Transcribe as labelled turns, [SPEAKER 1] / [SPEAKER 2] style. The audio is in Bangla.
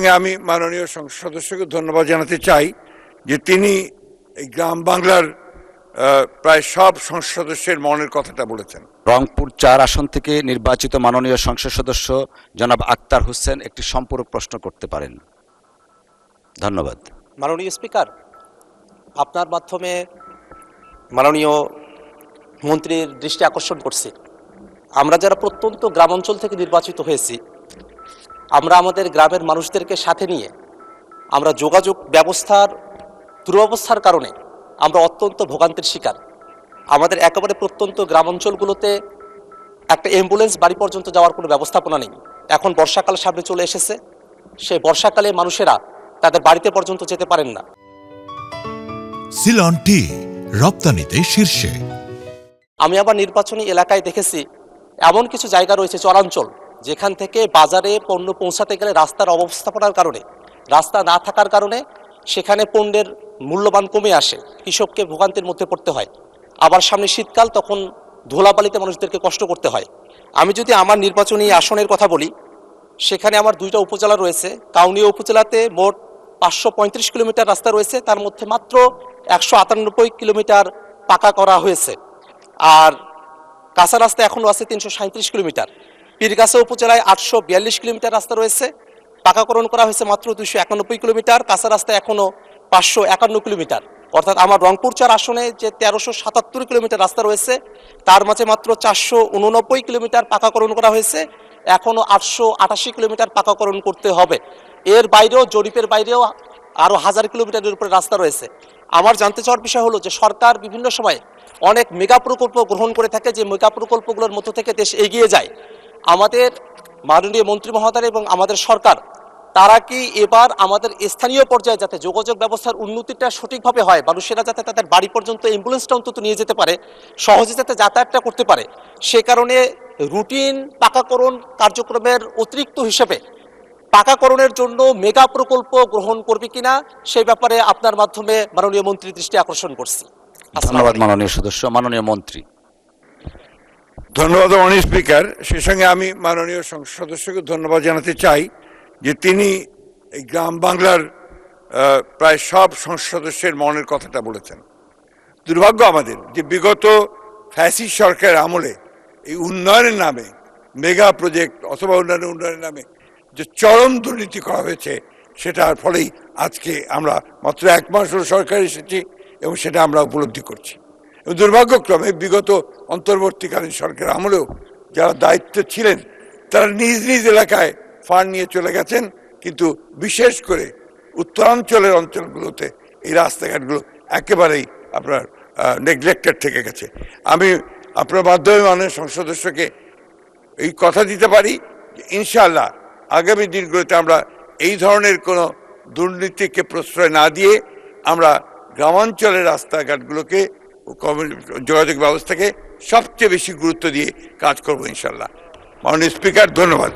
[SPEAKER 1] সঙ্গে আমি মাননীয় সংসদ সদস্যকে ধন্যবাদ জানাতে চাই যে তিনি এই গ্রাম বাংলার প্রায় সব সংসদ সদস্যের মনের কথাটা বলেছেন।
[SPEAKER 2] রংপুর ৪ আসন থেকে নির্বাচিত মাননীয় সংসদ সদস্য জনাব আক্তার হোসেন একটি সম্পূরক প্রশ্ন করতে পারেন। ধন্যবাদ।
[SPEAKER 3] মাননীয় স্পিকার, আপনার মাধ্যমে মাননীয় মন্ত্রীর দৃষ্টি আকর্ষণ করছি, আমরা যারা প্রত্যন্ত গ্রামাঞ্চল থেকে নির্বাচিত হয়েছি, আমরা আমাদের গ্রামের মানুষদেরকে সাথে নিয়ে আমরা যোগাযোগ ব্যবস্থার দুরবস্থার কারণে আমরা অত্যন্ত ভোগান্তির শিকার। আমাদের একেবারে প্রত্যন্ত গ্রামাঞ্চলগুলোতে একটা অ্যাম্বুলেন্স বাড়ি পর্যন্ত যাওয়ার কোনো ব্যবস্থাপনা নেই। এখন বর্ষাকাল সামনে চলে এসেছে, সেই বর্ষাকালে মানুষেরা তাদের বাড়িতে পর্যন্ত যেতে পারেন না।
[SPEAKER 4] সিলন টি রপ্তানিতে শীর্ষে।
[SPEAKER 3] আমি আবার নির্বাচনী এলাকায় দেখেছি এমন কিছু জায়গা রয়েছে চরাঞ্চল, যেখান থেকে বাজারে পণ্য পৌঁছাতে গেলে রাস্তার অব্যবস্থাপনার কারণে, রাস্তা না থাকার কারণে সেখানে পণ্যের মূল্যবান কমে আসে, কৃষককে ভোগান্তির মধ্যে পড়তে হয়। আবার সামনে শীতকাল, তখন ধুলাবালিতে মানুষদেরকে কষ্ট করতে হয়। আমি যদি আমার নির্বাচনী আসনের কথা বলি, সেখানে আমার 2টা উপজেলা রয়েছে। কাউনিয়া উপজেলাতে মোট 535 কিলোমিটার রাস্তা রয়েছে, তার মধ্যে মাত্র 198 কিলোমিটার পাকা করা হয়েছে, আর কাঁচা রাস্তা এখনও আছে 337 কিলোমিটার। পীরগাছা উপজেলায় 842 কিলোমিটার রাস্তা রয়েছে, পাকাকরণ করা হয়েছে মাত্র 291 কিলোমিটার, কাঁচা রাস্তা এখনও 551 কিলোমিটার। অর্থাৎ আমার রংপুর 4 আসনে যে 1377 কিলোমিটার রাস্তা রয়েছে, তার মাঝে মাত্র 489 কিলোমিটার পাকাকরণ করা হয়েছে, এখনও 888 কিলোমিটার পাকাকরণ করতে হবে। এর বাইরেও, জরিপের বাইরেও আরও 1000 কিলোমিটারের উপরে রাস্তা রয়েছে। আমার জানতে চাওয়ার বিষয় হলো যে সরকার বিভিন্ন সময় অনেক মেগা প্রকল্প গ্রহণ করে থাকে, যে মেগা প্রকল্পগুলোর মধ্য থেকে দেশ এগিয়ে যায়। আমাদের মাননীয় মন্ত্রী মহোদয় এবং আমাদের সরকার, তারা কি এবার আমাদের স্থানীয় পর্যায়ে যাতে যোগাযোগ ব্যবস্থার উন্নতিটা সঠিকভাবে হয়, মানুষেরা যাতে তাদের বাড়ি পর্যন্ত অ্যাম্বুলেন্সটা অন্তত নিয়ে যেতে পারে, সহজে যাতে যাতায়াতটা করতে পারে, সে কারণে রুটিন পাকাকরণ কার্যক্রমের অতিরিক্ত হিসেবে পাকাকরণের জন্য মেগা প্রকল্প গ্রহণ করবে কিনা, সেই ব্যাপারে আপনার মাধ্যমে মাননীয় মন্ত্রীর দৃষ্টি আকর্ষণ করছি।
[SPEAKER 2] ধন্যবাদ মাননীয় সদস্য। মাননীয় মন্ত্রী।
[SPEAKER 1] ধন্যবাদ মাননীয় স্পিকার। সে সঙ্গে আমি মাননীয় সংসদ সদস্যকে ধন্যবাদ জানাতে চাই যে তিনি এই গ্রাম বাংলার প্রায় সব সংসদ সদস্যের মনের কথাটা বলেছেন। দুর্ভাগ্য আমাদের যে বিগত ফ্যাসিস্ট সরকারের আমলে এই উন্নয়নের নামে, মেগা প্রজেক্ট অথবা উন্নয়নের নামে যে চরম দুর্নীতি করা হয়েছে, সেটার ফলেই আজকে আমরা মাত্র 1 মাস হল সরকার এসেছি এবং সেটা আমরা উপলব্ধি করছি। এবং দুর্ভাগ্যক্রমে বিগত অন্তর্বর্তীকালীন সরকার আমলেও যারা দায়িত্বে ছিলেন, তারা নিজ নিজ এলাকায় ফান্ড নিয়ে চলে গেছেন, কিন্তু বিশেষ করে উত্তরাঞ্চলের অঞ্চলগুলোতে এই রাস্তাঘাটগুলো একেবারেই আপনার নেগলেক্টেড থেকে গেছে। আমি আপনার মাধ্যমে মাননীয় সংসদ সদস্যকে এই কথা দিতে পারি যে ইনশাআল্লাহ আগামী দিনগুলোতে আমরা এই ধরনের কোনো দুর্নীতিকে প্রশ্রয় না দিয়ে আমরা গ্রামাঞ্চলের রাস্তাঘাটগুলোকে, যোগাযোগ ব্যবস্থাকে সবচেয়ে বেশি গুরুত্ব দিয়ে কাজ করবো ইনশাআল্লাহ। মাননীয় স্পিকার, ধন্যবাদ।